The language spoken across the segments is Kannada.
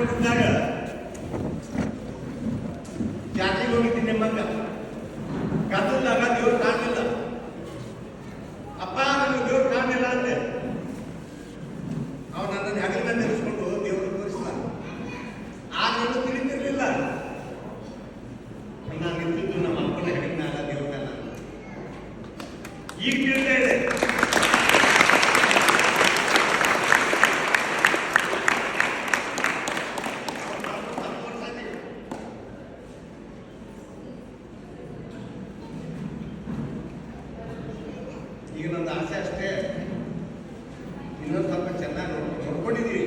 ಹೋಗಿದ್ದಾಗ ಜಾತ್ರೆಗೆ ಹೋಗಿದ್ದೀನಿ ನಿಮ್ಮಂಗ ಗದ್ದಲ್ದಾಗ ದೇವ್ರು ಕಾಣಲಿಲ್ಲ. ಅಪ್ಪ ನಿಮ್ಗೆ ದೇವ್ರು ಕಾಣಲಿಲ್ಲ ಅಂತೆ. ಅವನು ನನ್ನನ್ನು ಹೆಗಲ ನಿಲ್ಲಿಸ್ಕೊಂಡು ದೇವರು ತೋರಿಸಿದ. ಆಗ ನಾನು ತಿಳಿದಿರಲಿಲ್ಲ. ನಾನು ನಿಂತಿದ್ದು ನಮ್ಮ ಅಪ್ಪನ ಹೆಗಲ ಮ್ಯಾಲ ದೇವ್ರ ಮ್ಯಾಲ. ಈಗ ತಿಳಿದೇ ಇದೆ. ಈಗ ನಂದು ಆಸೆ ಅಷ್ಟೇ, ಇನ್ನೊಂದು ಸ್ವಲ್ಪ ಚೆನ್ನಾಗಿ ನೋಡ್ಕೊಂಡಿದ್ದೀವಿ.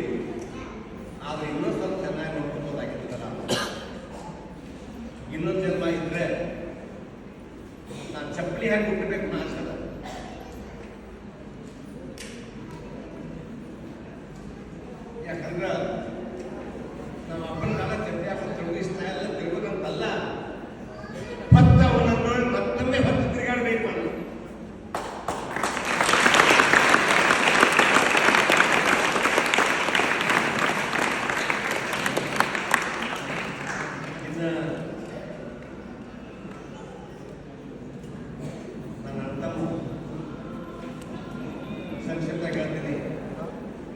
ಆದ್ರೆ ಇನ್ನೊಂದು ಸ್ವಲ್ಪ ಚೆನ್ನಾಗಿ ನೋಡ್ಕೊಬೋದಾಗಿತ್ತಲ್ಲ. ಇನ್ನೊಂದು ಜನ್ಮ ಇದ್ರೆ ನಾನು ಚಪ್ಪಲಿ ಹಾಕಿ ಹುಟ್ಟಬೇಕು ನಾ ಆಸೆ. ಯಾಕಂದ್ರೆ ನಮ್ಮ ಅಪ್ಪನ ಕಾಲ ಚಪ್ಪಲಿ ಹಾಕೊಂಡು ತಿರುಗಿಸ್ತಾ ಇಲ್ಲ, ತಿರುಗೋದಂತಲ್ಲ, ಅವನನ್ನು ಮತ್ತೊಮ್ಮೆ ಹೊತ್ತು ತಿರುಗಾಡಬೇಕು ನಾನು. ಸಂಕ್ಷಿಪ್ತವಾಗಿ ಹೇಳ್ತೀನಿ,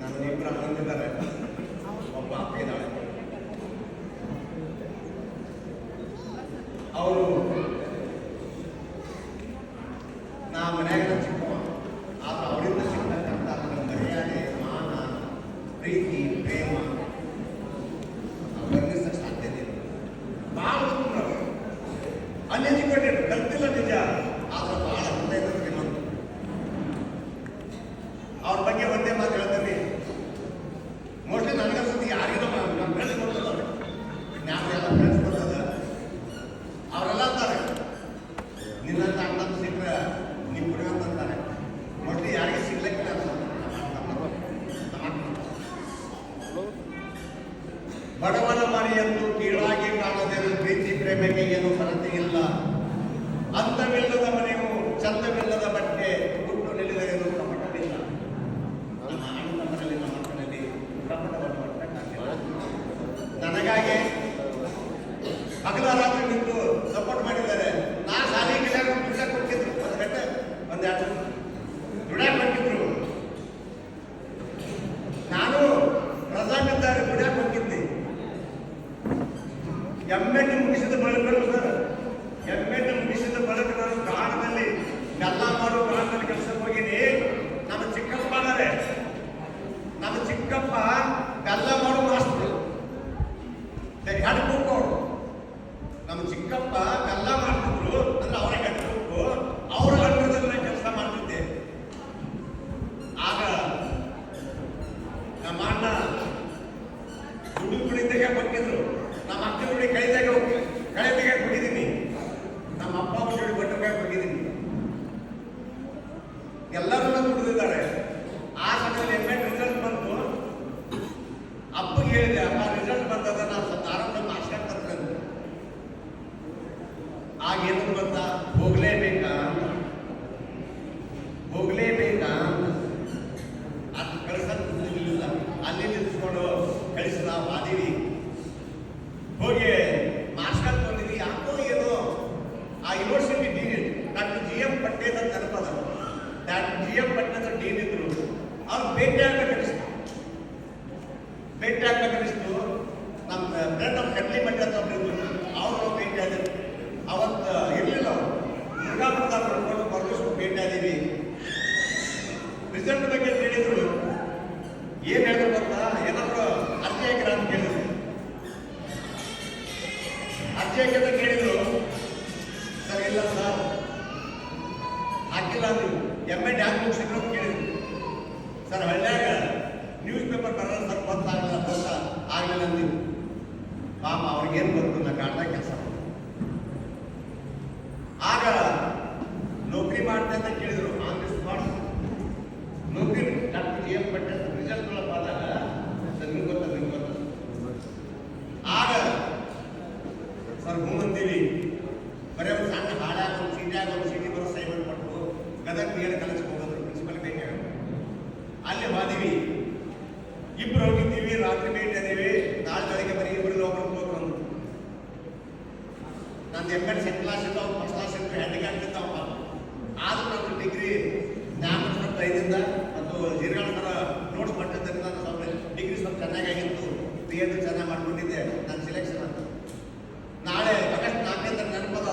ನನ್ನ ಇಬ್ಬರು ಅಣ್ಣಂದಿದ್ದಾರೆ, ಒಬ್ಬ ಅಪ್ಪ ಇದ್ದಾಳೆ. ಅವರು ನಾ ಮನ್ಯಾಗ ಚಿಕ್ಕವ, ಆದ್ರೆ ಅವರಿಂದ ಸಿಗ್ತಕ್ಕಂಥ ಮರ್ಯಾದೆ, ಮಾನ, ಪ್ರೀತಿ, ಪ್ರೇಮ ವರ್ಣಿಸಕ್ಕೆ ಸಾಧ್ಯತೆ ಇಲ್ಲ. ಭಾಳ ಅನ್ಎಜುಕೇಟೆಡ್, ಕಲ್ತಿಲ್ಲ ನಿಜ, ಆದ್ರೆ ಭಾಳ ಹೃದಯ ಶ್ರೀಮಂತ. ಅವ್ರ ಬಗ್ಗೆ ಒಂದೇ ಮಾತು ಹೇಳ್ತೀನಿ, ಮೋಸ್ಟ್ಲಿ ನನಗನ್ಸುತ್ತೆ ಯಾರಿಗೂ ನಮ್ಮ ಫ್ರೆಂಡ್ಸ್ ಬರ್ತದ, ಜ್ಞಾನ ಎಲ್ಲ ಫ್ರೆಂಡ್ಸ್ ಬರ್ತದ, ಅವರೆಲ್ಲ ಅಂತಾರೆ ನಿನ್ನಂತ ಅಣ್ಣ ಸಿಕ್ಕರೆ ನೀವು ಕುಡಿಯಂತಾರೆ. ಮೋಸ್ಟ್ಲಿ ಯಾರಿಗೆ ಸಿಗ್ಲಿಕ್ಕಿಲ್ಲ ಬಡವನ ಮನೆಯನ್ನು ಕೀಳಾಗಿ ಕಾಣದೇನು, ಪ್ರೀತಿ ಪ್ರೇಮಕ್ಕೆ ಏನು ಕೊರತೆ ಇಲ್ಲ. ಅಂತವಿಲ್ಲದ ಮನೆಯು ಚಂದವಿಲ್ಲದ ಬಟ್ಟೆ, ಹುಟ್ಟು ನಿಲ್ಲದೇನು ಕಪಟವಿಲ್ಲ. ನಮ್ಮ ಅಣ್ಣ ಮನೆಯಲ್ಲಿ ನಮ್ಮ ಮಕ್ಕಳಲ್ಲಿ ಕಪಟವನ್ನು ಮಾಡಬೇಕಾಗಿಲ್ಲ. ನನಗಾಗಿ ಹಗಲ ರಾತ್ರಿ ನಿಂತು ಸಪೋರ್ಟ್ ಮಾಡಿದ್ದಾರೆ. ನಾ ಶಾಲೆಗೆ ದುಡ್ಡಾಕ್ ಕೊಟ್ಟಿದ್ರು, ಒಂದೆರಡು ದುಡ್ಡಾಕ್ ಕೊಟ್ಟಿದ್ರು. ನಾನು ಪ್ರಜಾಪಿದ್ದಾರೆ ದುಡ್ಡಾಕ್ ಹೋಗಿದ್ದೆ. ಎಮ್ಮೆಟ್ಟು ಮುಗಿಸಿದ ಬಳಿಕ ಸರ್, ಎಮ್ಮೆಟ್ಟು ಮುಗಿಸಿದ ಬಳಿಕ ನಾನು ಗಾಣದಲ್ಲಿ ಎಲ್ಲ ಮಾಡೋ ಗಾಣದಲ್ಲಿ ಕೆಲಸಕ್ಕೆ ಹೋಗಿನಿ. ನಮ್ಮ ಚಿಕ್ಕಪ್ಪ ಅಂದರೆ ನಮ್ಮ ಚಿಕ್ಕಪ್ಪ ಬೆಲ್ಲ ಮಾಡೋ ಮಾಸ್ತರು, ಹೆಡ್ ಕುಕ್ ಅವರು. ನಮ್ಮ ಚಿಕ್ಕಪ್ಪ ಬೆಲ್ಲ ಮಾಡ್ತಿದ್ರು ಅಂದ್ರೆ ಅವರೇ ಹೆಡ್ ಕುಕ್ಕು, ಅವರ ಅಂಡರದಲ್ಲಿ ಕೆಲಸ ಮಾಡ್ತಿದ್ದೆ. ಆಗ ನಮ್ಮ ಅಣ್ಣ ದುಡ್ಡು ಕುಡಿದಾಗ ಕೊಟ್ಟಿದ್ರು, ನಮ್ಮ ಅಕ್ಕನ ಜೋಡಿ ಕಳೆದಾಗ ಕೊಟ್ಟಿದ್ದೀನಿ, ನಮ್ಮ ಅಪ್ಪ ಜೋಡಿ ಬಟ್ಟೆಗೆ ಕೊಟ್ಟಿದ್ದೀನಿ. ಎಲ್ಲರನ್ನ ದುಡಿದಿದ್ದಾರೆ. ಆ ಸಮಯದಲ್ಲಿ ಎಮ್.ಎಡ್ ರಿಸಲ್ಟ್ ಬಂತು. ಅಪ್ಪಗೆ ಹೇಳಿದೆ, ಅಪ್ಪ ರಿಸಲ್ಟ್ ಬಂದದ, ನಾವು ಸ್ವಲ್ಪ ಆರಾಮ ಮಾಸ್ಕಂತ. ಆಗ ಏನಂತ ಬಂತ, ಹೋಗ್ಲೇಬೇಕಾ ಅಂತ, ಹೋಗ್ಲೇಬೇಕಾ ಅಂತ. ಅದು ಕಳಿಸಲಿಲ್ಲ, ಅಲ್ಲಿ ನಿಲ್ಸ್ಕೊಂಡು ಕಳಿಸಿದ ವಾದಿವಿ. ಹೋಗಿ ಮಾಸ್ಕರ್ ಬಂದಿವಿ. ಯಾಕೋ ಏನೋ ಆ ಯೂನಿವರ್ಸಿಟಿ ಡೀನ್ ಡಾಕ್ಟರ್ ಜಿ.ಎಂ. ಪಟ್ಟೇದ ನೆನಪದ. ಡಾಕ್ಟರ್ ಜಿ.ಎಂ. ಪಟ್ಟೇದ ಡೀನ್ ಇದ್ರು. ಅವ್ರು ಭೇಟಿ ಆಗ್ಬೇಕನ್ನಿಸ್ತು. ನಮ್ಮ ಫ್ರೆಂಡ್ ನಮ್ಮ ಕಡ್ಲಿ ಮಟ್ಟ ಅಂತ ಒಬ್ಬರು ಅವರು ಭೇಟಿ ಆದ್ರು. ಅವತ್ತು ಇರಲಿಲ್ಲ, ಅವರು ಮುರುಘಾಪುರದ ಬರ್ಕೊಂಡು ಬರಲಿಷ್ಟು ಭೇಟಿ ಆದೀವಿ. ರಿಸಲ್ಟ್ ಬಗ್ಗೆ ಹೇಳಿದ್ರು. ಏನು ಹೇಳಿದ್ರು ಗೊತ್ತಾ, ಏನಾದ್ರು ಅರ್ಜಿ ಹಾಕಿರ ಅಂತ ಕೇಳಿದ್ರು. ಅರ್ಜಿ ಹಾಕಿದ್ರೆ ಕೇಳಿದ್ರು. ಸರ್ ಇಲ್ಲ ಸರ್ ಹಾಕಿಲ್ಲ ಅಂದ್ರು. ಎಮ್.ಎಡ್ ಯಾಕೆ ಮುಗಿಸಿದ್ರು ಅಂತ ಕೇಳಿದ್ರು. ಸರ್ ಹಳ್ಳ್ಯಾಗ ನ್ಯೂಸ್ ಪೇಪರ್ ಬರೋದು ಸರ್ ಗೊತ್ತಾಗಲಿಲ್ಲ ಆಗಲಿಲ್ಲ ಅಂದಿವಿ. ಪಾಪ ಅವ್ರಿಗೇನು ಗೊತ್ತು, ನಾ ಕಾಡ್ದಾಗ ಕೆಲಸ ಆಗ ನೌಕರಿ ಮಾಡ್ತೆ ಅಂತ ಕೇಳಿದ್ರು. ಆನ್ ದಿ ಸ್ಪಾಟ್ ನೌಕರಿ ಡಾಕ್ಟರ್ ಜಿ.ಎಂ. ಪಟ್ಟೆ ರಿಸಲ್ಟ್ ಆದಾಗ ಸರ್ ನಿಮ್ಗೆ ಗೊತ್ತ. ಆಗ ಸರ್ ಹ್ಞೂ ಅಂತೀವಿ. ಬರೀ ಒಂದು ಸಣ್ಣ ಹಾಳಾಗ ಒಂದು ಸೀಟ್ಯಾಗ ಒಂದು ಸೀಟಿ ಬರೋ ಸೈಬರ್ ಕೊಟ್ಟು ಗದಗ ನೀರು ಕಲಿಸ್ಕೊಂಡು ಹೋಗೋದು ಪ್ರಿನ್ಸಿಪಲ್ ಬೇಕಾಗ ಅಲ್ಲಿ ಹೋದಿವಿ. ಇಬ್ರು ಹೋಗಿದ್ದೀವಿ, ರಾತ್ರಿ ಭೇಟಿ ಅದೀವಿ. ನಾಳೆ ಮತ್ತು ಜೀರ್ಗಾಳ ಸರ ನೋಟ್ಸ್ ಮಾಡಿದ್ದರಿಂದ ನಾನು ಸ್ವಲ್ಪ ಡಿಗ್ರಿ ಸ್ವಲ್ಪ ಚೆನ್ನಾಗಿತ್ತು, ಬಿ ಎಡ್ ಚೆನ್ನಾಗಿ ಮಾಡ್ಕೊಂಡಿದ್ದೆ, ನನ್ನ ಸಿಲೆಕ್ಷನ್ ಅಂತ. ನಾಳೆ ಆಗಸ್ಟ್ 4ನೇ ನೆನಪದ,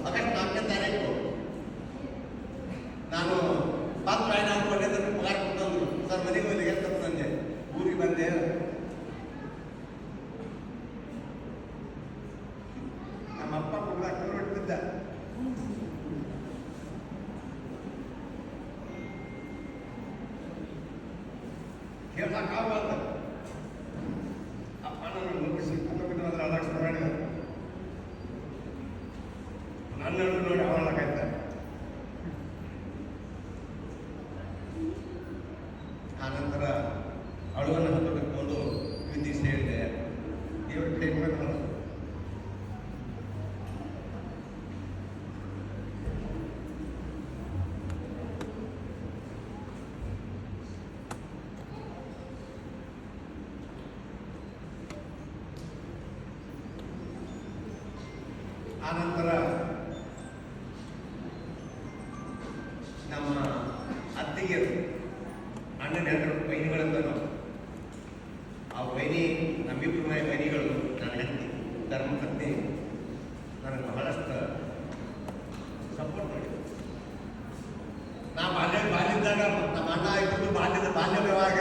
ಆಗಸ್ಟ್ 4ನೇ ತಾರೀಕು ನಾನು ಪಾತ್ರ ಅನ್ಕೊಂಡೆ, ಪಗಾರ ಕೊಟ್ಟಂದ್ರು. ಸರ್ ಮನೆಗೆ ಹೋಗಿ ಹೇಳ್ತಪ್ಪ ನಂಗೆ, ಊರಿಗೆ ಬಂದೆ. ನಮ್ಮ ಅಪ್ಪ ಕೂಡ ಬಿಡ್ತಿದ್ದ. ಕೇಳಕ್ಕಾಗಲ್ಲ. ಅಪ್ಪ ನಾನು ಮುಗಿಸಿ ಕುಟುಂಬ ಅಲಕ್ಷ ಮಾಡಿದ ನನ್ನ ನೋಡಿ ಅವಳಕಾಯ್ತ. ಆನಂತರ ಅಳುವನ್ನು ಹತ್ತಬೇಕು ವಿಧಿ ಸೇರಿದೆ. ದೇವರು ಕೈಗೊಳ್ಳಬೇಕು. ಆನಂತರ ನಮ್ಮ ಅತ್ತಿಗೆರು ಅಣ್ಣನೆರಡು ವೈನಿಗಳಂತನು, ಆ ವೈನಿ ನಮ್ಮಿಬ್ಬರು ವೈನಿಗಳು ನನ್ನ ಹೆಂಡತಿ ಧರ್ಮಪತ್ನಿ ನನಗೆ ಬಹಳಷ್ಟು ಸಪೋರ್ಟ್ ಮಾಡಿದ್ರು. ನಾ ಬಾಲ್ಯದಾಗ ನಮ್ಮ ಅಣ್ಣ ಇಬ್ಬರು ಬಾಲ್ಯ ವ್ಯವಹಾರ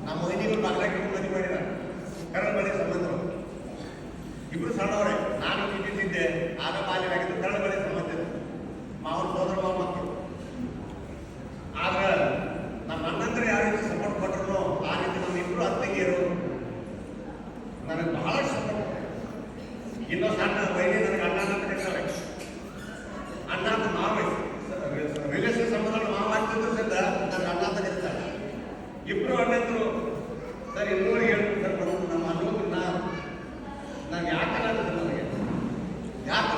ನಮ್ಮ ವೈನಿಗಳು ಬಾಗ್ಲಾಗಿ ಮದುವೆ ಮಾಡಿದ ಕರಳ ಬಳಿ ಸಂಬಂಧ. ಇಬ್ರು ಸಣ್ಣವರೇ, ನಾನು ಇದ್ದಿದ್ದೆ ಆಗ ಬಾಲ್ಯವಾಗಿದ್ದು ಕರಳ ಬಳಿ ಸಂಬಂಧ, ಮಾವನ ಸೋದರ ಮಾವ ಮಕ್ಕಳು. ಆದ್ರೆ ನಮ್ಮ ಅಣ್ಣಂದ್ರೆ ಯಾವ ರೀತಿ ಸಪೋರ್ಟ್ ಕೊಟ್ಟರು ಆ ರೀತಿ ನಮ್ಮ ಇಬ್ಬರು ಅತ್ತಿಗೆಯರು ನನಗೆ ಬಹಳ ಸಪೋರ್ಟ್. ಇನ್ನೂ ಸಣ್ಣ ವೈದ್ಯ ನನಗೆ ಅಣ್ಣ ಅಂತ ಕರೀತಾರೆ. ಅಣ್ಣ ಅಂತ ಮಾವ, ರಿಲೇಷನ್ ಸಂಬಂಧ ಮಾವ ಆಗ್ತಿದ್ರು ಸಹಿತ ನನಗೆ ಅಣ್ಣ ಅಂತ ಕರೀತಾರೆ. ಇಬ್ರು ಅಣ್ಣಂದ್ರು ಸರ್ ಇನ್ನೂರಿಗೆ ಹೇಳ್ತೀನಿ ಸರ್ ಬರೋದು ನಮ್ಮ ಅನ್ನೋದು ನಾನು ಯಾಕೆ ನನಗೆ ಯಾಕೆ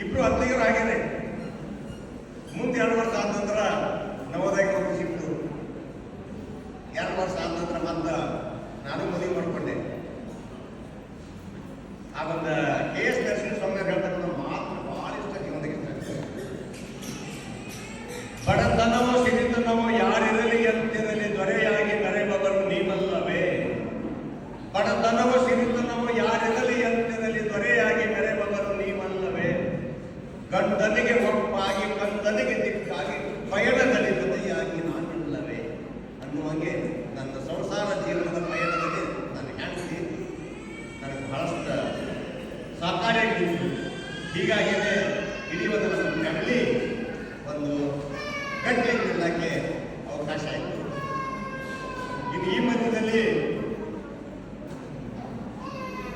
ಇಬ್ರು ಅತ್ತಿಗೆರು ಆಗಿದೆ. ಮುಂದೆ 2 ವರ್ಷ ಆದ ನಂತರ ನವೋದಯಕ್ಕೆ ಹೋಗಿ ಸಿಕ್ತು. 2 ವರ್ಷ ಆದ ನಂತರ ಮತ್ತೆ ನಾನು ಮದುವೆ ಮಾಡಿಕೊಂಡೆ. ಆ ಒಂದು KS ನರಸಿಂಹಸ್ವಾಮಿ ಹೇಳ್ತಕ್ಕಂಥ ಮಾತು ಬಹಳ ಇಷ್ಟ ಜೀವನಕ್ಕೆ. ಬಡತನವೋ ಸಿರಿತನವೋ ಯಾರಿರಲಿ ಎಂತಿರಲಿ ದೊರೆಯಾಗಿ ಮೆರೆಬವರು ನೀವಲ್ಲವೇ. ಬಡತನವೋ ಸಿರಿತನವೋ ಯಾರಿರಲಿ ಎಂತಿರಲಿ ದೊರೆಯಾಗಿ ಮೆರೆಬವರು ನೀವಲ್ಲವೇ. ಗಂಡನಿಗೆ ಒಪ್ಪಾಗಿ ಕಂದನಿಗೆ ದಿಕ್ಕಾಗಿ ಪಯಣದಲ್ಲಿ ಜೊತೆಯಾಗಿ ನಾನಿಲ್ಲವೇ ಅನ್ನುವಂಗೆ ನನ್ನ ಸಂಸಾರ ಜೀವನದ ಪಯಣದಲ್ಲಿ ನನ್ನ ಹೆಂಡತಿ ನನಗೆ ಬಹಳಷ್ಟು ಸಹಕಾರಿಯಾಗಿತ್ತು. ಹೀಗಾಗಿಯೇ ಇಡೀ ಒಂದು ನಮ್ಮ ಫ್ಯಾಮಿಲಿ ಒಂದು ಗಟ್ಟಿ ನಿಲ್ಲಕ್ಕೆ ಅವಕಾಶ ಆಯಿತು. ಇನ್ನು ಈ ಮಧ್ಯದಲ್ಲಿ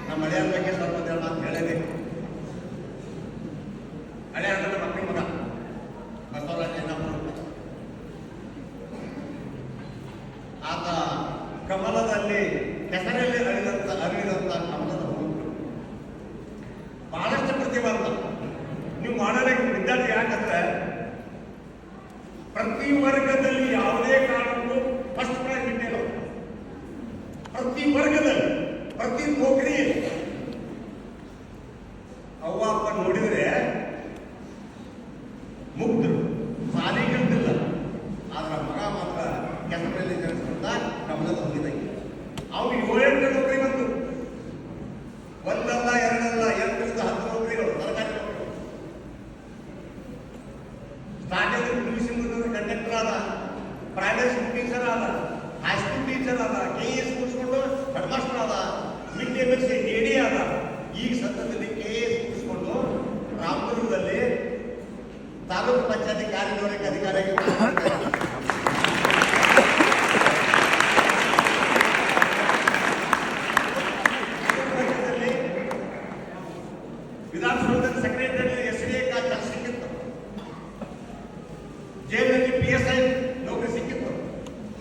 ನಮ್ಮ ಹಳೆಯ ಬಗ್ಗೆ ಸ್ವಲ್ಪ ಮಾತು ಹೇಳಬೇಕು. ಹಳೆ ಅಂದ್ರೆ ಮಕ್ಕಳ ಮಗ ಬಸವರಾಜ ಆತ ಕಮಲದಲ್ಲಿ ಹೆಸರಲ್ಲಿ ಅರಿದಂತ ಕಮಲದ ಹೂವು ಬಹಳಷ್ಟು ಪ್ರತಿಭಾವಂತ. ನೀವು ಮಾಡಲು ವಿದ್ಯಾರ್ಥಿ ಯಾಕಂದ್ರೆ ಪ್ರತಿ ವರ್ಗದಲ್ಲಿ ಯಾವುದೇ ಕಾರಣಕ್ಕೂ ಫಸ್ಟ್ ಪ್ರೈಸ್ ಬಿಟ್ಟಿಲ್ಲ. ಪ್ರತಿ ವರ್ಗದಲ್ಲಿ ಪ್ರತಿ ನೌಕರಿಯಲ್ಲಿ ಅವ್ವ ಅಪ್ಪ ನೋಡಿದ್ರೆ ಮುಗ್ಧರು ಸಾಲಿಗಂತಿಲ್ಲ. ಆದ್ರೆ ಮಗ ಮಾತ್ರ ಕೆಸರಲ್ಲಿ ಜನಿಸಿದ ಕಮಲದ ಹೋಗಿದಂಗೆ ಅವ್ನಿಗೆ 7-8 ನೌಕರಿ ಬಂತು. ಒಂದಲ್ಲ ಎರಡಲ್ಲ 8ರಿಂದ 10 ನೌಕರಿಗಳು, ಸರ್ಕಾರಿ ನೌಕರಿಗಳು. ಸ್ಟಾರ್ಟಿಂಗ್ ಕಂಡಕ್ಟರ್ ಆದ, ಪ್ರೈವೇಟ್ ಸ್ಕೂಲ್ ಟೀಚರ್ ಆದ, ಹೈಸ್ಕೂಲ್ ಟೀಚರ್ ಆದ, KS ಮುಗಿಸ್ಕೊಂಡು ಹೆಡ್ ಮಾಸ್ಟರ್ ಆದ, ಮಿಡ್ ಡೇ ಮೀಲ್ಸ್ AD ಆದ. ಈಗ ಸದ್ಯದಲ್ಲಿ KS ಮುಗಿಸ್ಕೊಂಡು ರಾಮದುರ್ಗದಲ್ಲಿ ತಾಲೂಕು ಪಂಚಾಯತಿ ಕಾರ್ಯನಿರ್ವಾಹಕ ಅಧಿಕಾರಿಯಾಗಿ ವಿಧಾನಸೌಧದ ಸೆಕ್ರೆಟರಿ SDA ಕೆಲಸ ಸಿಕ್ಕಿತ್ತು. ಜೈಲಿನಲ್ಲಿ PSI ನೌಕರಿ ಸಿಕ್ಕಿತ್ತು.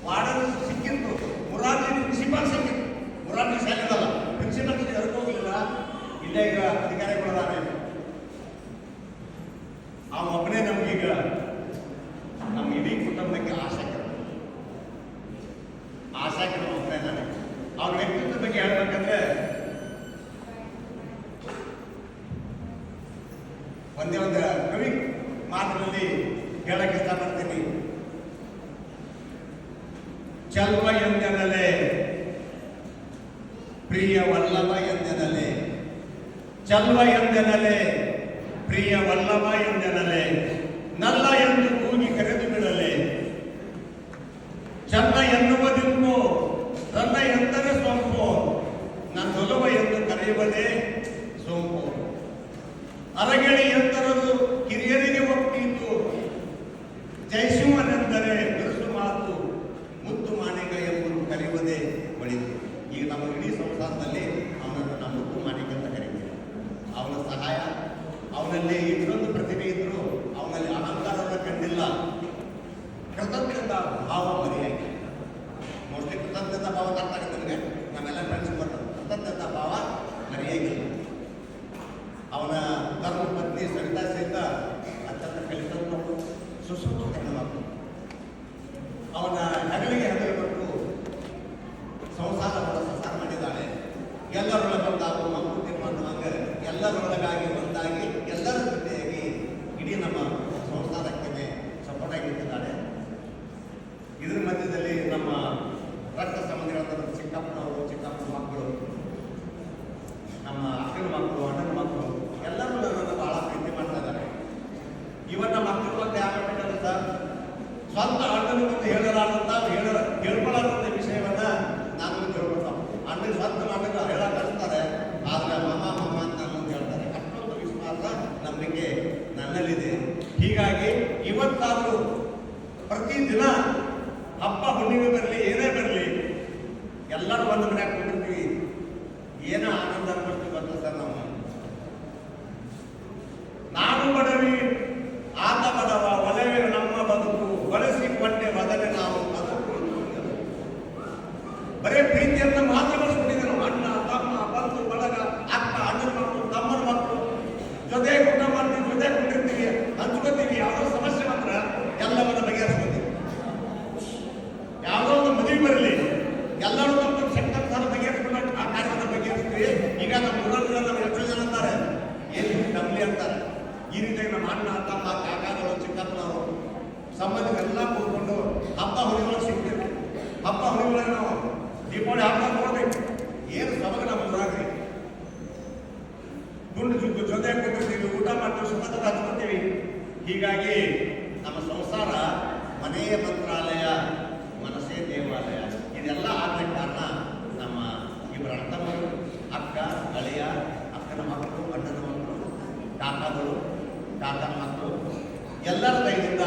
ವಾರ್ಡನ್ ಸಿಕ್ಕಿತ್ತು. ಮುರಾರ್ಜಿ ಪ್ರಿನ್ಸಿಪಾಲ್ ಸಿಕ್ಕಿತ್ತು. ಮುರಾರ್ಜಿ ಶಾಲೆದಲ್ಲ ಪ್ರಿನ್ಸಿಪಾಲ್ ಹೊರಗೆ ಹೋಗಲಿಲ್ಲ. ಇಲ್ಲೇ ಈಗ ಅಧಿಕಾರಿಗಳಾದ ಒಬ್ಬನೇ ನಮಗೀಗ ನಮ್ಮ ಇಡೀ ಕುಟುಂಬಕ್ಕೆ ಆಶಾಕರ ಒಬ್ಬನೇ ನಾನು. ಅವ್ರ ವ್ಯಕ್ತಿತ್ವದ ಬಗ್ಗೆ ಹೇಳ್ಬೇಕಂದ್ರೆ ಒಂದೇ ಒಂದು ಕವಿ ಮಾತಿನಲ್ಲಿ ಹೇಳಕ್ಕೆ ಇಷ್ಟಪಡ್ತೀನಿ. ಚಲ್ವ ಎಂದೆನಲೆ ಪ್ರಿಯ ವಲ್ಲಭ ಎಂದೆನಲೆ, ಚಲ್ವ ಎಂದೆನಲೆ ಪ್ರಿಯ ವಲ್ಲಭ ಎಂದೆನಲೆ, ನಲ್ಲ ಎಂದು ಕೂಗಿ ಕರೆದು ಬಿಡಲೆ, ಚನ್ನ ಎನ್ನುವುದಿನ್ನು ನನ್ನ ಎಂದರೆ ಸೋಂಪು, ನನ್ನೊಲವ ಎಂದು ಕರೆಯುವುದೇ ಸೋಂಪು, ಅರಗಿಳಿ ಎಂದರದು ಕಿರಿಯರಿಗೆ ಒಪ್ಪಿತು, ಜಯಸಿಂಹನೆಂದರೆ ಬಿರುಸು ಮಾತು, ಮುತ್ತು ಮಾಣಿಕ ಎಂಬುದು ಕರೆಯುವುದೇ ಒಳಿತು. ಈಗ ನಮ್ಮ ಇಡೀ ಸಂಸಾರದಲ್ಲಿ ಅವನನ್ನು ನಾವು ಮುತ್ತು ಮಾಣಿಕ ಅಂತ ಕರೀತೀವಿ. ಅವನ ಸಹಾಯ, ಅವನಲ್ಲಿ ಇನ್ನೊಂದು ಪ್ರತಿಭೆ ಇದ್ರು, ಅವನಲ್ಲಿ ಅಹಂಕಾರವನ್ನು ಕಂಡಿಲ್ಲ, ಕೃತಜ್ಞತಾ ಭಾವ ಮರೆಯಾಗಿ. ಮೋಸ್ಟ್ಲಿ ಕೃತಜ್ಞತಾ ಭಾವ ಅರ್ಥ ಆಗುತ್ತೆ ನಿಮಗೆ, ನಮ್ಮೆಲ್ಲ ಫ್ರೆಂಡ್ಸ್ ಬರ್ತಾರೆ. ಕೃತಜ್ಞತಾ ಭಾವ ಮರೆಯಾಗಿಲ್ಲ. ಅವನ ಧರ್ಮ ಪತ್ನಿ ಸವಿತಾ ಸಹಿತ ಅತ್ಯಂತ ಕಲಿತಂತ ಸುಸೂತ್ರ ಹೆಣ್ಣು. ಅವನ ಹೆಗಲಿಗೆ ಹೆಗಲು ಕೊಟ್ಟು ಸಂಸಾರವನ್ನು ಸಂಸಾರ ಮಾಡಿದ್ದಾಳೆ. ಎಲ್ಲರೊಳಗೆ ಬಂದಾಗು ಮಕ್ಕಳು ತೀರ್ಮಾನವಾಗ ಎಲ್ಲರೊಳಗಾಗಿ ಒಂದಾಗಿ ಎಲ್ಲರ ಜೊತೆಯಾಗಿ ಇಡೀ ನಮ್ಮ ಸಂಸಾರಕ್ಕೆ ಸಪೋರ್ಟ್ ಆಗಿ ನಿಂತಿದ್ದಾಳೆ. ಇದ್ರ ಮಧ್ಯದಲ್ಲಿ ನಮ್ಮ ರಕ್ತ ಸಂಬಂಧಿಗಳಾದ ಚಿಕ್ಕಪ್ಪನವರು, ಚಿಕ್ಕಪ್ಪನ ಮಕ್ಕಳು, ನಮ್ಮ ಅಕ್ಕನ ಮಕ್ಕಳು, ಅಣ್ಣನ ಮಕ್ಕಳು ಎಲ್ಲರೂ ನನ್ನನ್ನು ಬಹಳ ಪ್ರೀತಿ ಮಾಡ್ತಾ ಇದ್ದಾರೆ. ಇವನ್ನ ಮಕ್ಕಳು ಅಂತ ಯಾವ ಸರ್ ಸ್ವಂತ ಅಣ್ಣನ ಮುಂದೆ ಹೇಳಲಾರಂತ ಹೇಳ್ಕೊಳ್ಳಾರಂತ ವಿಷಯವನ್ನ ನಾನು ತಿಳ್ಕೊಳ್ತಾವ. ಅಣ್ಣನ ಸ್ವಂತ ಮಕ್ಕಳು ಹೇಳಕ್ ಕಳಿಸ್ತಾರೆ, ಆದ್ರೆ ಮಾಮ ಮಾಮ ಅಂತ ಮುಂದೆ ಹೇಳ್ತಾರೆ. ಅಷ್ಟೊಂದು ವಿಶ್ವಾಸ, ನಂಬಿಕೆ ನನ್ನಲ್ಲಿದೆ. ಹೀಗಾಗಿ ಇವತ್ತಾದರೂ ಪ್ರತಿದಿನ ಹಬ್ಬ ಹುಣ್ಣಿಮೆ ಬರಲಿ, ಏನೇ ಬರಲಿ, ಎಲ್ಲರೂ ಒಂದು ಮನೆಯಾಗ ಕೊಟ್ಟಿರ್ತೀವಿ. ಏನೋ ಆನಂದ ಅನ್ಬಿಡ್ತೀವಿ ಅಂತ ಸರ್. ನಾನು ಬಡವಿ, ಆತ ಬಡವ, ಒಲವೇ ನಮ್ಮ ಬದುಕು, ಬಳಸಿಕೊಂಡೆ ಬದಲೆ ನಾವು ಬದುಕು. ಬರೇ ಪ್ರೀತಿಯನ್ನು ಮಾತ್ರ ಬಳಸ್ಬಿಟ್ಟಿದ್ದೇವೆ. ಅಣ್ಣ, ತಮ್ಮ, ಬಂಧು ಬಳಗ, ಅಕ್ಕ, ಅಣ್ಣನ ಮಕ್ಕಳು, ತಮ್ಮನ ಮಕ್ಕಳು ಜೊತೆ ಊಟ ಮಾಡ್ತೀವಿ, ಜೊತೆ ಕೊಟ್ಟಿರ್ತೀವಿ, ಹಂಚ್ಕೋತೀವಿ. ಯಾವುದೋ ಸಮಸ್ಯೆ ಮಾತ್ರ ಎಲ್ಲವನ್ನ ಬಗೆಹರಿಸ್ಕೊತೀವಿ. ಯಾವುದೋ ಒಂದು ಮದುವೆ ಬರಲಿ, ಎಲ್ಲರೂ ತಮ್ಮ ಶಕ್ತರ ಬಗೆಹರಿಸ್ಕೊಂಡು ಆ ಕಾರ್ಯವನ್ನು ಬಗೆಹರಿಸ್ತೀವಿ. ಈಗ ನಮ್ಮ ಊರಲ್ಲಿ ನಮ್ಮ ಎಷ್ಟು ಜನ ಅಂತಾರೆ, ಏನು ಫ್ಯಾಮಿಲಿ ಅಂತಾರೆ. ಈ ರೀತಿಯಾಗಿ ನಮ್ಮ ಅಣ್ಣ, ತಮ್ಮ, ಕಾಕಾಗಳು, ಚಿಕ್ಕಪ್ಪನವರು ಸಂಬಂಧಿಕರೆಲ್ಲ ಕೂತ್ಕೊಂಡು ಹಬ್ಬ ಹುಲಿಗಳು ಸಿಗ್ತೀವಿ. ಹಬ್ಬ ಹುಲಿಗಳನ್ನು ನಾವು ದೀಪಾವಳಿ ಹಬ್ಬ ನೋಡ್ಬೇಕು. ಏನು ಸಮಗ ನಮ್ಮ ಊರಾಗ್ರಿ ಗುಂಡು ಜುಗ್ಗು ಜೊತೆ ಕೊಟ್ಟಿರ್ತೀವಿ, ಊಟ ಮಾಡ್ತೀವಿ, ಸುಖದ ಹಚ್ಕೊತೀವಿ. ಹೀಗಾಗಿ ನಮ್ಮ ಸಂಸಾರ ಮನೆಯ ಮಂತ್ರಾಲಯ, ಮನಸ್ಸೇ ದೇವಾಲಯ. ಇದೆಲ್ಲ ಆಗ್ಲಿಕ್ಕೆ ಕಾರಣ ನಮ್ಮ ಇಬ್ಬರು ಅಣ್ಣತಮ್ಮರು, ಅಕ್ಕ, ಅಳಿಯ, ಅಕ್ಕನ ಮಕ್ಕಳು, ಅಣ್ಣನ ಮಕ್ಕಳು, ಕಾಕಾಗಳು, ಕಾಕನ ಮಕ್ಕಳು ಎಲ್ಲರ ದಯದಿಂದ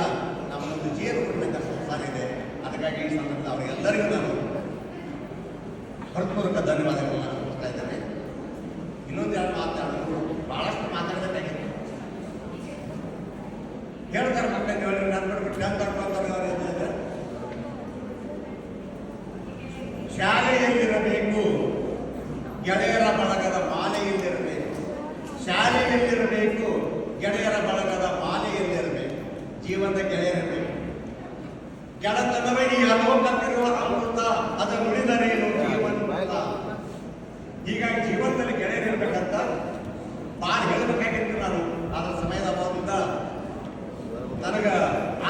ನಮ್ಮೊಂದು ಜೀವನ ಸಂಸಾರ ಇದೆ. ಅದಕ್ಕಾಗಿ ಈ ಸಂದರ್ಭದಲ್ಲಿ ಅವರಿಗೆಲ್ಲರಿಗೂ ನಾನು ಹೃತ್ಪೂರ್ವಕ ಧನ್ಯವಾದಗಳನ್ನು ಅರ್ಪಿಸ್ತಾ ಇದ್ದೇನೆ. ಇನ್ನೊಂದು ಎರಡು ಮಾತಾಡೋದು, ಬಹಳಷ್ಟು ಮಾತಾಡಬೇಕಾಗಿದೆ. ಹೇಳ್ತಾರೆ ಮಕ್ಕಳಿಗೆ, ಹೇಳಿ ನಾನು ಬಿಟ್ಬಿಟ್ಟು ಹೆಂಗೆ ಕರ್ಕೊಂತಾರೆ. ಶಾಲೆಯಲ್ಲಿರಬೇಕು ಗೆಳೆಯರ ಬಳಗದ ಮಾಲೆಯಲ್ಲಿರಬೇಕು, ಶಾಲೆಯಲ್ಲಿರಬೇಕು ಗೆಳೆಯರ ಬಳಗದ ಮಾಲೆಯಲ್ಲಿರಬೇಕು, ಜೀವನದ ಗೆಳೆಯರಿರಬೇಕು. ಗೆಳತನವೇ ಈ ಅಲೋಕವಿರುವ ಅಮೃತ, ಅದು ನುಡಿದರೇನು ಜೀವನ. ಹೀಗಾಗಿ ಜೀವನದಲ್ಲಿ ಗೆಳೆಯರಿರ್ಬೇಕಂತ ಭಾಳ ಹೇಳಬೇಕಾಗಿತ್ತು ನಾನು. ಅದರ ಸಮಯದ ಅಭಾವದಿಂದ ನನಗೆ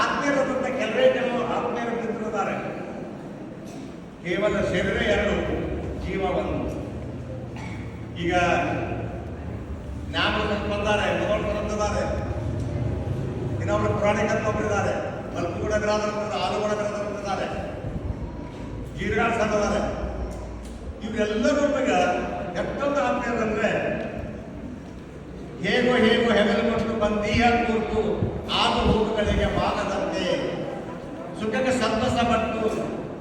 ಆತ್ಮೀಯರಂತ ಕೆಲವೇ ಕೆಲವು ಆತ್ಮೀಯರ ಮಿತ್ರರಿದ್ದಾರೆ. ಕೇವಲ ಶರೀರ ಎರಡು, ಜೀವ ಒಂದು. ಈಗ ಜ್ಞಾನ ಬಂದಾರೆ, ಮೊದಲಿದ್ದಾರೆ, ಇನ್ನೊಬ್ರು ಪುರಾಣಿಕ ಒಬ್ಬರಿದ್ದಾರೆ, ಮಲ್ಪುಗೂಡ ಗ್ರಾಮದ, ಆಲೂಗೂಡ ಗ್ರಾಮದವರಿದ್ದಾರೆ, ಜೀರ್ಗಾಡ್ ಸಂಘದಾರೆ. ಇವರೆಲ್ಲರೂ ಎಷ್ಟೊಂದು ಆತ್ಮೀಯರಂದ್ರೆ, ಹೇಗೋ ಹೇಗೋ ಹೆಗಲು ಕೊಟ್ಟು ಬಂದೀಯ ಕೂತು ಆದು ಹೂವುಗಳಿಗೆ ಬಾಗದಂತೆ, ಸುಖಕ್ಕೆ ಸಂತಸ ಪಟ್ಟು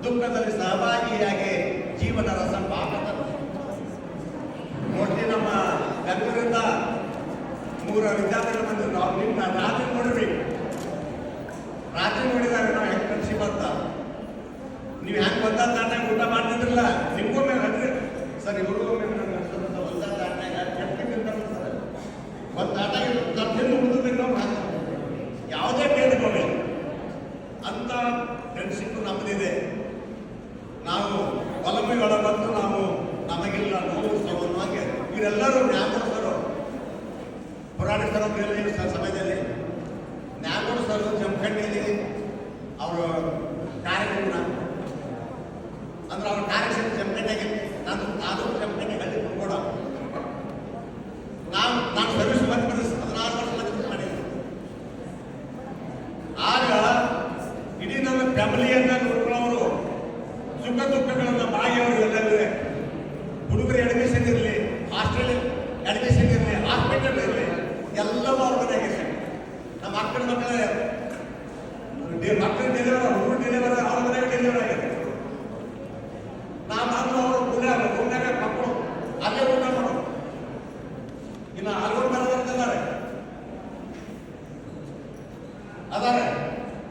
ದುಃಖದಲ್ಲಿ ಸಹಭಾಗಿಯಾಗಿ ಜೀವನ ರಸ ಬಾಗದಂತೆ. ಮೋಸ್ಟ್ಲಿ ನಮ್ಮ ಬೆಂಗಳೂರಿಂದ 3 ವಿದ್ಯಾರ್ಥಿಗಳು ಬಂದು ನಾವು ನಿಮ್ಮ ರಾತ್ರಿ ನೋಡಿದ್ವಿ. ರಾತ್ರಿ ನೋಡಿದಾಗ ನಾವು ಹೆಂಗೆ ಫ್ರೆಂಡ್ಶಿಪ್ ಅಂತ. ನೀವು ಹೆಂಗೆ ಒಂದ ತಾಟ್ನಾಗ ಊಟ ಮಾಡ್ತಿದ್ರಲ್ಲ, ನಿಮ್ಗೊಮ್ಮೆ ಅಂದ್ರೆ ಸರ್ ಇವರು ಒಂದ ತಾಟ್ನಾಗ ಕೆಟ್ಟಿರ್ತಾರೆ, ಒಂದು ತಾಟಾಗ ತಿಂದು ಉಳಿದ್ರೆ ನಾವು ಯಾವುದೇ ಕೇಳಿಕೊಳ್ಳಿ ಅಂತ ಫ್ರೆಂಡ್ಶಿಪ್ ನಮ್ಮದಿದೆ. ನಾವು ಒಲಮೆಗಳ ಬಂದು ನಾವು ನಮಗಿಲ್ಲ ನೋವು ಸಮಾನವಾಗಿ ಇವರೆಲ್ಲರೂ ನ್ಯಾಯಸ್ಥರು, ಪುರಾಣಿಕರ ಸಮಯದಲ್ಲಿ ನ್ಯಾಯಸ್ಥರು ಜಮಖಂಡಿಯಲ್ಲಿ ಅವರು ಕಾರ್ಯಕ್ರಮ ಅಂದ್ರೆ ಅವ್ರ ಕಾರ್ಯಕ್ಷೇತ್ರ ಜಮಖಂಡಿಗೆ ನಾನು ಜಮಖಂಡಿ ಹಳ್ಳಿ ತುಂಬೋಡ ನಾನು ಸರ್ವಿಸ್ ಮಧ್ಯಪ್ರದೇಶ 16 ವರ್ಷ ಮಧ್ಯಪ್ರದೇಶ ಮಾಡಿದ್ದೆ. ಆಗ ಇಡೀ ನಮ್ಮ ಫ್ಯಾಮಿಲಿಯನ್ನ ನೋಡ್ಕೊಳ್ಳೋರು, ಸುಖ ದುಃಖಗಳನ್ನ ಭಾಗಿಯವರು ಎಲ್ಲರಿವೆ. ಹುಡುಗರು ಅಡ್ಮಿಷನ್ ಇರಲಿ, ಹಾಸ್ಟೆಲ್ ಅಡ್ಮಿಷನ್ ಇರಲಿ, ಹಾಸ್ಪಿಟಲ್ ಇರಲಿ, ಎಲ್ಲವೂ ಅವ್ರ ಮನೆಯಾಗಿದೆ. ನಮ್ಮ ಮಕ್ಕಳ ಮಕ್ಕಳು ಡೆಲಿವರ್, ಹುಡುಗರು ಡೆಲಿವರ್, ಅವ್ರ ಮನೆಗೆ ಡೆಲಿವರ್ ಆಗಿದೆ. ನಾವು ಅವರು ರೂಮ್ನಾಗ ಮಕ್ಕಳು ಅಲ್ಲೇ ಊಟ ಮಾಡೋದು. ಇನ್ನು ಆಲ್ಗೋಡ್ ಬರೋದಂತಾರೆ ಅದಾರೆ.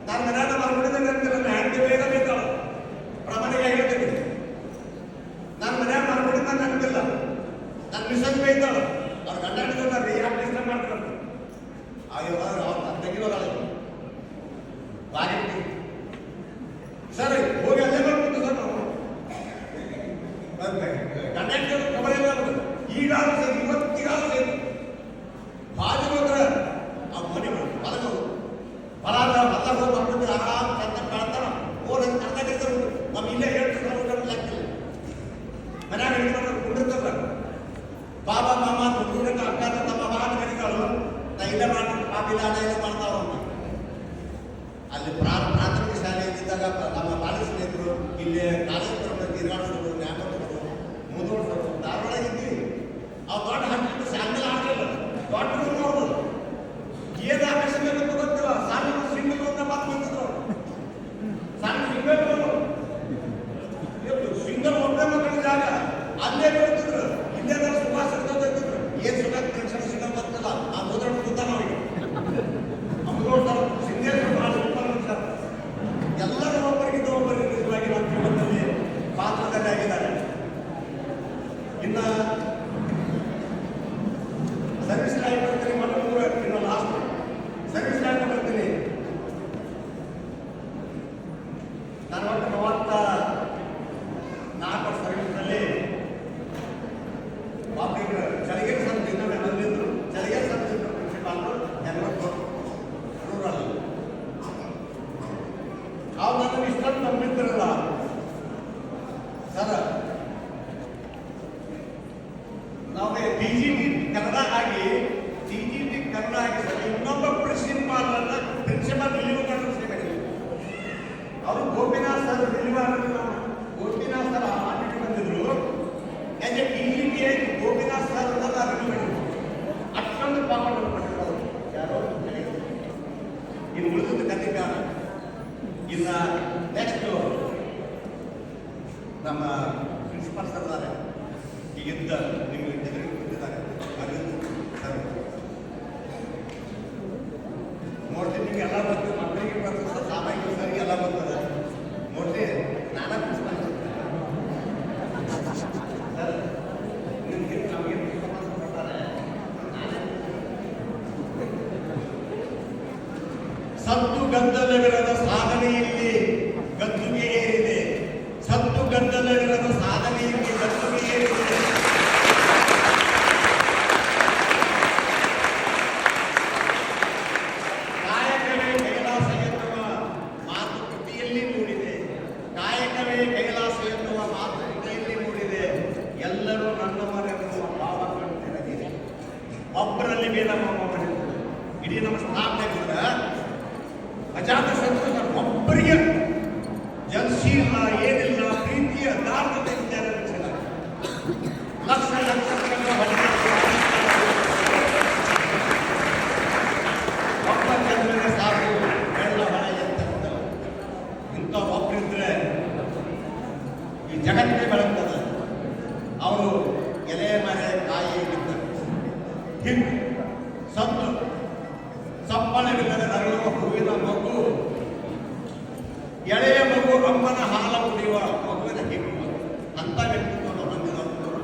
ನಾನು ಮನ್ಯಾಗ ಮಾಡ್ಬಿಟ್ಟಿದ್ದೆ ಅಂತಿಲ್ಲ, ನನ್ನ ಹೆಂಡತಿ ಬೇಗ ಬೇಕಾಳು ಪ್ರಾಮಾಣಿಕ ಹೇಳ್ತೀನಿ. ನಾನು ಮನ್ಯಾಗ ಮಾಡ್ಬಿಟ್ಟಿದ್ದ ನೆನಪಿಲ್ಲ, ನನ್ನ ಮಿಸಸ್ ಬೈತಾಳು. ಅವ್ರ ಗಂಡ ಹಿಡಿದ್ರೆ ಯಾಕೆ ಇಷ್ಟ ಮಾಡ್ತಾರೆ ಅವ್ರ ತೆಗಿರೋದಾಳೆ ಬಾಗಿಟ್ಟಿ ಸರ್ ಹೋಗಿ ಅಲ್ಲೇ ಬರ್ಬಿಟ್ಟು ಸರ್ ನಾವು ಗಂಡ ಹಿಡಿಯೋದು ಕಬರ ಇಲ್ಲ. ಈಗಾದ್ರೂ ಸರ್ ಇವತ್ತಿಗಾದ್ರೂ ಸರ್ ಬಾಜು ಹೋದ್ರೆ ಆ ಮನೆಗಳು ಹೊಲಗಳು ಹೊಲಾದ ಹೊಲ ಬರ್ಬಿಟ್ಟು ಆರಾಮ್ ಚಂದ ಕಾಳ್ತಾರ. ಓನ್ ಕರ್ನಾಟಕ ನಮ್ಮ ಇಲ್ಲೇ ಹೇಳ್ತಾರೆ ಲೆಕ್ಕಿಲ್ಲ. ಮನ್ಯಾಗ ಹಿಡಿದ್ರೆ ಕುಡಿರ್ತಲ್ಲ ಬಾಬಾ ಮಾಮ ಹುಡುಗರ ಅಕ್ಕ ತಮ್ಮ ಬಾಳ ಕಡಿಗಳು ನಾ ಇಲ್ಲೇ ಮಾಡ್ತೀನಿ, ಪಾಪಿಲ್ಲ ಇಲ್ಲ ಮಾಡ್ತಾವ. ಅಲ್ಲಿ ಪ್ರಾಥಮಿಕ ಶಾಲೆಯಲ್ಲಿದ್ದಾಗ ನಮ್ಮ ಬಾಲ್ಯ ಸ್ನೇಹಿತರು ಇಲ್ಲಿ ಕಾಲೇಜ್ ತಿರುಗಾಡಿಸೋದು, ನ್ಯಾಮಕರು, ಮುದೋಡ್ಸೋದು, ಧಾರವಾಡ ಇದ್ದೀವಿ. ಅವು ದೊಡ್ಡ ಹಾಸ್ಟೆಲ್ ಶಾಲೆ ಹಾಸ್ಟೆಲ್ ದೊಡ್ಡ ರೂಮ್ ನೋಡ್ಬೋದು. ಏನು ಆಕಾಶ ಮೇಲೆ ಗೊತ್ತಿಲ್ಲ, ಸಣ್ಣ ಸಿಂಗಲ್ ರೂಮ್ನ ಮಾತು ಬಂದಿದ್ರು. ಸಣ್ಣ ಸಿಂಗಲ್ ಒಬ್ಬೇ ಮಕ್ಕಳ ಜಾಗ ಅಲ್ಲೇ ಬರ್ತಿದ್ರು. ಇಲ್ಲೇ ಸುಭಾಷ್ ಇರ್ತಿದ್ರು. ಏನ್ ಸುಖ ಸಿಗಲ್ ಬರ್ತಿಲ್ಲ. ಆ ಮುದೋಡ್ ಗೊತ್ತ ನಾವೀಗ ಮುದೋಡ್ತಾರೆ ಸಿಂಗೇಶ್ವರ ಭಾಳ ಸೂಪರ್. ಎಲ್ಲರೂ ಒಬ್ಬರಿಗಿಂತ ಒಬ್ಬರಿಗೆ ನಿಜವಾಗಿ ನಮ್ಮ ಜೀವನದಲ್ಲಿ ಪಾತ್ರದಲ್ಲಿ ಆಗಿದ್ದಾರೆ. ಇನ್ನು ಸರ್ವಿಸ್ ಲೈಫ್ ಬರ್ತೀನಿ ಮನೋರು ಇನ್ನು ಲಾಸ್ಟ್ ಸರ್ವಿಸ್ ಲೈಫ್ ಬರ್ತೀನಿ. ನಾನು ಒಟ್ಟು 34 ಸರ್ವಿಸ್ನಲ್ಲಿ ಒಬ್ಬರು ಚಳಿಗೇರಿ ಸಂಸ್ಥೆ ಇನ್ನೊಮ್ಮೆ ಬಂದಿದ್ರು. ಚಳಿಗೇರಿ ಸಂಸ್ಥೆ ಪ್ರಿನ್ಸಿಪಾಲ್ರು ಎಲ್ಲರೂ ರೂರಲ್. ಅವ್ರು ನನ್ನ ಇಷ್ಟೊಂದು ನಂಬಿದ್ರಲ್ಲ ಸರ್. ನಾವು TGT ಕನ್ನಡ ಆಗಿ ಸರ್ ಇನ್ನೊಬ್ಬ ಪ್ರಿನ್ಸಿಪಾಲ್ ರಿಲೀವ್ ಮಾಡಲು ಸೇವೆ. ಅವರು ಗೋಪಿನಾಥ್ ಸರ್ ರಿಲೀವ್ ಆಗಿದ್ರು. ಗೋಪಿನಾಥ್ ಸರ್ ಆಟಿಗೆ ಬಂದಿದ್ರು. ಯಾಕೆ TGT ಆಗಿ ಗೋಪಿನಾಥ್ ಸರ್ ಅಂತ ರಿಲೀವ್ ಮಾಡಿದ್ರು. ಅಷ್ಟೊಂದು ಪಾಪಗಳು ಪಟ್ಟಿದ್ರು ಯಾರೋ. ಇನ್ನು ಉಳಿದ ಕಥೆಗಾರ. ಇನ್ನು ನೆಕ್ಸ್ಟ್ ನಮ್ಮ ಪ್ರಿನ್ಸಿಪಾಲ್ ಸರ್ ಇದ್ದಾರೆ. ಈಗಿದ್ದ ನಿಮಗೆ ಎದುರಿಗೆ ಬಂದಿದ್ದಾರೆ ನೋಡ್ತೀನಿ. ನಿಮ್ಗೆ ಎಲ್ಲ ಬರ್ತದೆ, ಮಕ್ಕಳಿಗೆ ಬರ್ತದೆ, ಸಾಮಾಜಿಕ ಸರಿ ಎಲ್ಲ ಬರ್ತದೆ. ನೋಡ್ರಿ ನಾನಾ ಪ್ರಿನ್ಸಿಪಾಲ್ ಸರ್ ನಿಮ್ಗೆ ನಮಗೆ ಪ್ರಿನ್ಸಿಪಾಲ್ ಕೊಡ್ತಾರೆ. ಸತ್ತು ಗದ್ದಲವಿರದ ಸಾಧನೆಯಲ್ಲಿ ಗದ್ದುಗೆ ಏರಿದೆ. ಸತ್ತು ಗದ್ದಲವಿರದ ಸಾಧನೆಯಲ್ಲಿ ಗದ್ದುಗೆ ಏರಿದೆ. ಕಾಯಕವೇ ಕೈಲಾಸ ಎನ್ನುವ ಮಾತುಕತೆಯಲ್ಲಿ ಮೂಡಿದೆ. ಕಾಯಕವೇ ಕೈಲಾಸ ಎನ್ನುವ ಮಾತುಕತೆಯಲ್ಲಿ ಮೂಡಿದೆ. ಎಲ್ಲರೂ ನನ್ನವರೆನ್ನುವ ಭಾವ ಕಂಡಿದೆ. ಒಬ್ಬರಲ್ಲಿ ಭೇದಭಾವ ಮಾಡಿದ್ರು. ಇಡೀ ನಮ್ಮ ಸ್ಥಾಪನೆಯಿಂದ ಅಜಾತ ಶತ್ರು ಒಬ್ಬರಿಗೆ ಜಲಶೀಲ ಏನಿಲ್ಲ, ಪ್ರೀತಿಯ ದಾರ್ಢ್ಯತೆ ವಿಚಾರ ಲಕ್ಷ ಒಬ್ಬ ಚಂದ್ರಗೆ ಸಾಕು ಬೆಳ್ಳ ಹೊಳೆ ಅಂತ. ಇಂಥ ಒಬ್ಬರಿದ್ರೆ ಈ ಜಗತ್ತೇ ಬೆಳಗ್ತದೆ. ಅವರು ಎಲೆ ಮರೆ ಕಾಯಿ ಹಿಂಗೆ ಸತ್ತು ಸಪ್ಪಳವಿಲ್ಲದೆ ನರಳುವ ಹೂವಿನ ಮಗು, ಎಳೆಯ ಮಗು ಅಮ್ಮನ ಹಾಲ ಕುಡಿಯುವ ಮಗುವಿನ ಹಿಮ್ಮು ಅಂತ ವ್ಯಕ್ತಿತ್ವವನ್ನು ಹೊಂದಿದವರು.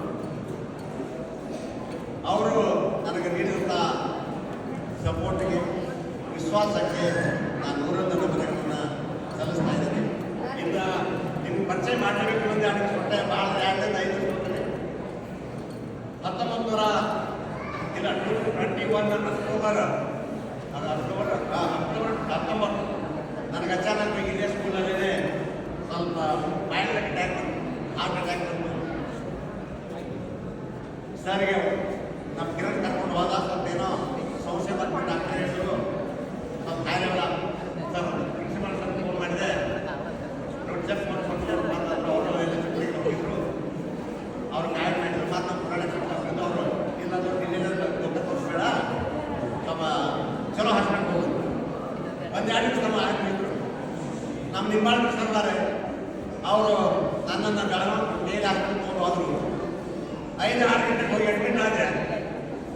ಅವರು ನನಗೆ ನೀಡಿದಂಥ ಸಪೋರ್ಟ್ಗೆ, ವಿಶ್ವಾಸಕ್ಕೆ ನಾನು 101 ನಮನಗಳನ್ನು ಸಲ್ಲಿಸ್ತಾ ಇದ್ದೇನೆ. ಇನ್ನು ನಿಮ್ಗೆ ಪರಿಚಯ ಮಾಡಬೇಕು ಅಂತ ಅನಿಸ್ಕೊಟ್ಟೆ. ಭಾಳ 2-5 ಕೊಟ್ಟರೆ 1921 ಅಕ್ಟೋಬರ್ 19 ನನಗೆ ಅಚಾನಕ್ ಇದೇ ಸ್ಕೂಲಲ್ಲೇ ಸ್ವಲ್ಪ ಮೈಂಡ್ ಅಟ್ಯಾಕ್ ಬಂತು. ಸರ್ಗೆ ನಮ್ಮ ಕಿರಣ್ ಕರ್ಕೊಂಡು ಹೋದ ಸ್ವಲ್ಪ ಏನೋ ಸಮಸ್ಯೆ ಬಂದ್ಬಿಟ್ಟು ಡಾಕ್ಟರ್ ಹೇಳಿದ್ರು ನಮ್ಮ ಕಾಯಿಲೆಗಳ ಸರ್ ಪ್ರಿನ್ಸಿಪಾಲ್ ಸರ್ ಫೋನ್ ಮಾಡಿದೆ ನೋಡಿ ಚೆಕ್ ಮಾಡ್ಕೊಂಡು ಅವರು ಎಲ್ಲ ಹೋಗಿದ್ರು ಅವ್ರು ಗಾಯಡ್ ಮಾಡಿದ್ರು ಮತ್ತು ನಮ್ಮ ಪುರಾಣ ಕರ್ಕೊಂಡು ಅವರು ಇಲ್ಲಾಂದ್ರೆ ಇಲ್ಲಿ ದೊಡ್ಡ ತೋರಿಸ್ಬೇಡ ನಮ್ಮ ಚಲೋ ಹಾಸ್ಪಿಟ್ಲ್ ಹೋಗುದು ಒಂದು 2 ನಿಮಿಷ ನಮ್ಮ ಆಗಿದ್ರು ನಮ್ಮ ನಿಂಬಾಳ ಸರ್ದಾರೆ ಅವರು ನನ್ನನ್ನು ಬೆಳಗಾವಿ ಡೈಲಿ ಹಾಸ್ಪಿಟ್ಲ್ ತಗೊಂಡು ಹೋದ್ರು 5-6 ಗಂಟೆಗೆ ಹೋಗಿ ಅಡ್ಮಿಟ್ ಆದರೆ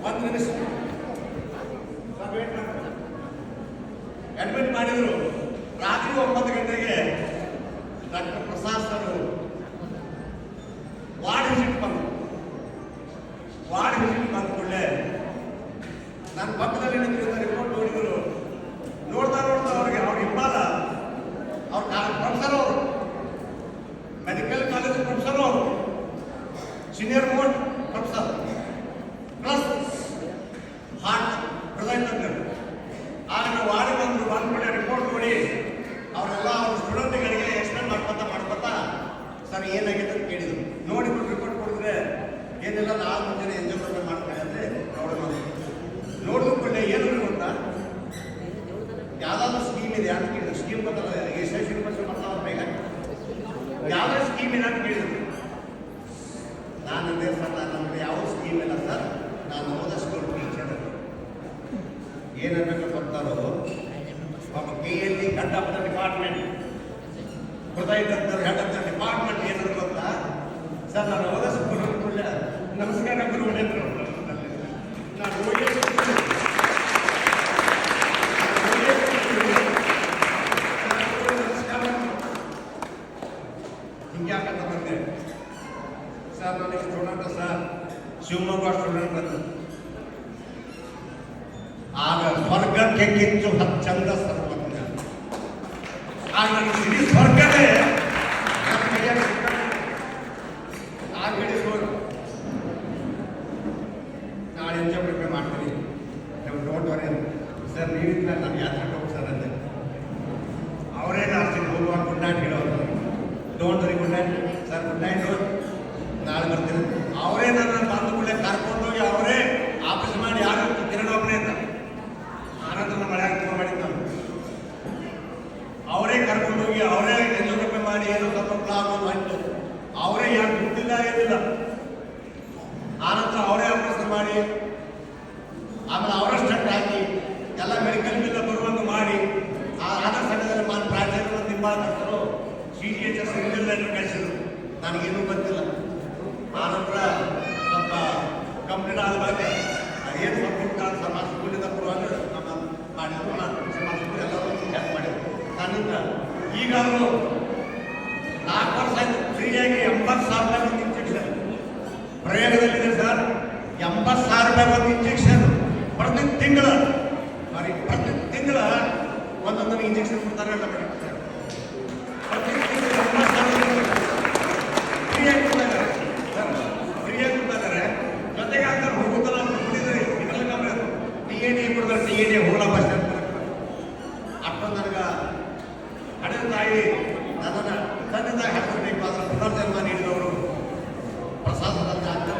1 ನಿಮಿಷ ಅಡ್ಮಿಟ್ ಮಾಡಿದ್ರು. ರಾತ್ರಿ 9 ಗಂಟೆಗೆ doctor Prasad sir ward visit ಬಂದ ಕೂಡಲೇ ನನ್ನ ಪಕ್ಕದಲ್ಲಿ ನಿಂತಿದ್ದ ರಿಪೋರ್ಟ್ ನೋಡಿದ್ರು. ನೋಡ್ತಾ ಅವ್ರಿಗೆ ಅವ್ರ ಹಿಂಬಾಲ ಅವ್ರ ಪ್ರೊಫೆಸರ್ ಅವರು ಮೆಡಿಕಲ್ ಕಾಲೇಜ್ ಪ್ರೊಫೆಸರ್ ಅವರು senior most professor plus heart ಪ್ರಧಾನ ಆಗ ವಾಡಿ ಬಂದ್ಬಿಟ್ಟೆ ರಿಪೋರ್ಟ್ ನೋಡಿ ಅವರೆಲ್ಲ ಅವ್ರ ಸ್ಟೂಡೆಂಟ್ಗಳಿಗೆ ಎಕ್ಸ್ಪ್ಲೇನ್ ಮಾಡ್ಕೊತಾ ಸರ್ ಏನಾಗಿದೆ ಅಂತ ಕೇಳಿದ್ರು. ನೋಡಿಬಿಟ್ಟು ರಿಪೋರ್ಟ್ ಕೊಡಿದ್ರೆ ಏನೆಲ್ಲ ನಾಳೆ ಮುಂಜಾನೆ ಎಂಜಾಯ್ ಮಾಡ್ತಾರೆ ಅಂದರೆ ನೋಡಿದ ಕೂಡಲೇ ಏನು ಗೊತ್ತಾ ಯಾವುದಾದ್ರೂ ಸ್ಕೀಮ್ ಇದೆ ಅಂತ ಕೇಳಿದ್ರು. ಸ್ಕೀಮ್ ಬಂದಲ್ಲ ಎಷ್ಟೆಷ್ಟು ಯೂನಿವರ್ಸಿಟಿ ಬರ್ತಾವ ಬೇಗ ಯಾವುದೇ ಸ್ಕೀಮ್ ಇದೆ ಅಂತ ಕೇಳಿದ್ರು. ನಾನು ಅಂದೇ ಸರ್ ನಮಗೆ ಯಾವ ಸ್ಕೀಮ್ ಇಲ್ಲ ಸರ್, ನಾನು ಓದಷ್ಟು ಟೀಚರ್ ಏನನ್ಬೇಕು ಬರ್ತಾರೋ ಪಾಪ KLE head of the department ಹೃದಯ ಹೆಡ್ ಆಫ್ ದ ಡಿಪಾರ್ಟ್ಮೆಂಟ್ ಏನಾದ್ರು ಗೊತ್ತಾ ಸರ್ ನಾನು ಓದಷ್ಟು ಗುರುಗಳ ನಮಸ್ಕಾರ ಗುರುಗಳೇಂದ್ರು ನಾನು ಹಿಂಗ್ಯಾಕಂತ ಬಂದೆ ಸರ್ ನನಗೆ ಸ್ಟೂಡೆಂಟ್ ಸರ್ ಶಿವಮೊಗ್ಗ ಸ್ಟೂಡೆಂಟ್ ಅಂತ ಆಗ ಸ್ವರ್ಗಕ್ಕೆ ಕಿಂಚು ಚಂದ ಸರ್ವಜ್ಞ ಆಗ ನನಗೆ ಇಡೀ ಸ್ವರ್ಗವೇ ಆಗ ಹೇಳಿದ್ರು ನಾಳೆ ಎಂಜಾಯ್ ಪ್ರಿಪೇರ್ ಮಾಡ್ತೀನಿ ನೀವು ಡೋಂಟ್ ವರಿ ಸರ್ ನೀವಿಂದ ನಾನು ಯಾತ್ರೆ ಹೋಗಿ ಸರ್ ಅಂದೆ. ಅವರೇ ಜಾಸ್ತಿ ಹೋಗುವಾಗ ಗುಡ್ ನೈಟ್ ಹೇಳೋರು don't worry good night sir good night ನಾಳೆ ಬರ್ತೀನಿ. ಅವರೇ ನನ್ನ ಬಂದು ಕೂಡಲೇ ಕರ್ಕೊಂಡೋಗಿ ಅವರೇ ಆಫೀಸ್ ಮಾಡಿ ಯಾರು ಕಿರಣ್ ಒಬ್ಬನೇ ಅಂತ ಆನಂತರ ಮಳೆ ಆಗ್ತಾ ಮಾಡಿದ್ದು ನಾನು ಅವರೇ ಕರ್ಕೊಂಡೋಗಿ ಅವರೇ ಎಂಜಾಯ್ ಮಾಡಿ ಏನೋ ಸ್ವಲ್ಪ ಪ್ಲಾನ್ ಆಯಿತು. ಅವರೇ ಯಾರು ದುಡ್ಡಿಲ್ಲ ಏನಿಲ್ಲ ಆನಂತರ ಅವರೇ ಆಪರೇಷನ್ ಮಾಡಿ ಆಮೇಲೆ ಅವರ ಸ್ಟೆಂಟ್ ಹಾಕಿ ಎಲ್ಲ ಮೆಡಿಕಲ್ ಬಿಲ್ ಬರುವಂಗೆ ಮಾಡಿ ಆದ ಸಮಯದಲ್ಲಿ ನಾನು ಪ್ರಾಚಾರ್ಯರು ನಿಂಬಾಳ ಕರ್ತರು CGHS ಇಂಜಿನಿಯರ್ ಕಳಿಸಿದ್ರು. ನನಗೇನೂ ಗೊತ್ತಿಲ್ಲ. ಆನಂತರ ಸ್ವಲ್ಪ ಕಂಪ್ಲೀಟ್ ಆದವಾಗ ಏನು ಸ್ವಲ್ಪ ಸಮಾಜ ಸ್ಕೂಲಿಂದ ಬರುವಾಗ ನಮ್ಮ ಮಾಡಿದ್ರು ನಾನು ಸಮಾಜ ಸ್ಕೂಲ್ ಎಲ್ಲರೂ ಹೆಲ್ಪ್ ಮಾಡಿದ್ರು. ನನ್ನಿಂದ ಈಗಾದರೂ 4 ವರ್ಷ ಆಯಿತು ಫ್ರೀಯಾಗಿ 80,000 ರೂಪಾಯಿ ಒಂದು ಇಂಜೆಕ್ಷನ್ ಪ್ರಯೋಗದಲ್ಲಿದೆ ಸರ್. 80,000 ರೂಪಾಯಿ ಒಂದು ಇಂಜೆಕ್ಷನ್ ಪ್ರತಿ ತಿಂಗಳು ಒಂದೊಂದು ಇಂಜೆಕ್ಷನ್ ಕೊಡ್ತಾರೆ ಎಲ್ಲ ಪ್ರತಿ ತಿಂಗಳು 80,000 ಫ್ರೀಯಾಗಿ ಕೊಡ್ತಾರೆ ಸರ್. ಫ್ರೀಯಾಗಿ ಕೊಡ್ತಾರೆ ಜೊತೆಗೆ ಆಗ್ತಾರೆ ಹೋಗುತ್ತಲ್ಲ ಕೊಟ್ಟಿದ್ದಾರೆ ಇದರಲ್ಲಿ ಕಮ್ಮಿ TNA ಕೊಡ್ತಾರೆ. TNA ಹೋಗಲ್ಲ ಬಸ್ ಅಷ್ಟೊಂದು ನನಗೆ ಹಣದ ತಾಯಿ ನನ್ನನ್ನು ತನ್ನಿಂದ ಹಾಕಬೇಕು ಅದರ ಪುನರ್ಜನ್ಮ ನೀಡಿದವರು ಪ್ರಸಾದದಲ್ಲಿ ಆಗ್ತದೆ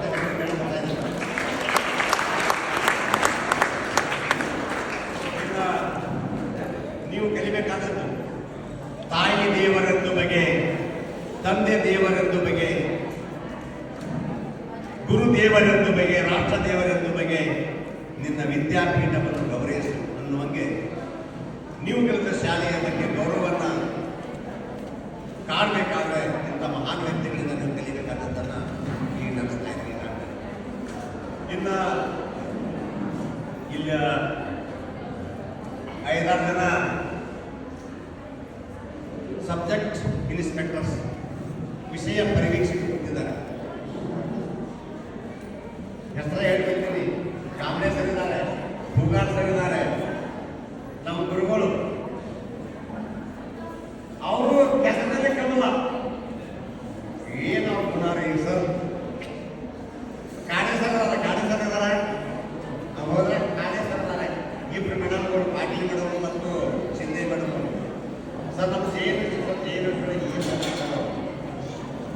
ನೀವು ಕಲಿಬೇಕಾದದ್ದು ತಾಯಿ ದೇವರೆಂದು ಬಗೆ, ತಂದೆ ದೇವರೆಂದು ಬಗೆ, ಗುರು ದೇವರೆಂದು ಬಗೆ, ರಾಷ್ಟ್ರ ದೇವರೆಂದು ಬಗೆ, ನಿನ್ನ ವಿದ್ಯಾಪೀಠವನ್ನು ಗೌರವಿಸು ಅನ್ನುವಂಗೆ ನೀವು ಕಲಿತ ಶಾಲೆಯ ಬಗ್ಗೆ ಗೌರವವನ್ನು ಕಾಣಬೇಕಾದ್ರೆ ಇಂಥ ಮಹಾನ್ ವ್ಯಕ್ತಿಗಳಿಂದ ನೀವು ಕಲಿಬೇಕಾದದ್ದನ್ನು ಈಗ ನಡೆಸ್ತಾ ಇದ್ದೀನಿ ನಾನು. ಇನ್ನು ಇಲ್ಲ 5-6 ಜನ ಸಬ್ಜೆಕ್ಟ್ ಇನ್ಸ್ಪೆಕ್ಟರ್ಸ್ ವಿಷಯ ಪರಿವೀಕ್ಷಕರು ಇದ್ದಾರೆ. ಹೆಸರು ಹೇಳ್ತಿರ್ತೀನಿ. ಕಾಂಬ್ಳೆ ಸರ್ ಇದ್ದಾರೆ, ಭೂಗಾರ್ ಸರ್ ಇದ್ದಾರೆ, ನಮ್ಮ ಗುರುಗಳು. ಅವರು ಕೆಲಸದಲ್ಲಿ ಕಮ್ಮಲ್ಲ ಏನು ಅವ್ರು ಗುಣಾರಿ ಸರ್. ಕಾಣೆ ಸರ್ ಇದ್ದಾರೆ, ಹೋದ್ರೆ ಕಾಣೆ ಸರ್ ಇದ್ದಾರೆ. ಇಬ್ಬರು ಮೇಡಮ್ಗಳು, ಪಾಟೀಲ್ ಮೇಡಮ್ ಮತ್ತು ಶಿಂದೆ ಮೇಡಮ್ ಸರ್. ನಮ್ಮ ಏನು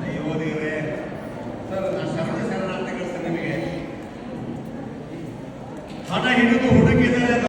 ಅಯ್ಯೋ ದೇವ್ರೆ ಸರ್, ನಾನು ಶರಣಾರ್ಥಿಗಳು ಸರ್ ನಿಮಗೆ ಹಣ ಹಿಡಿದು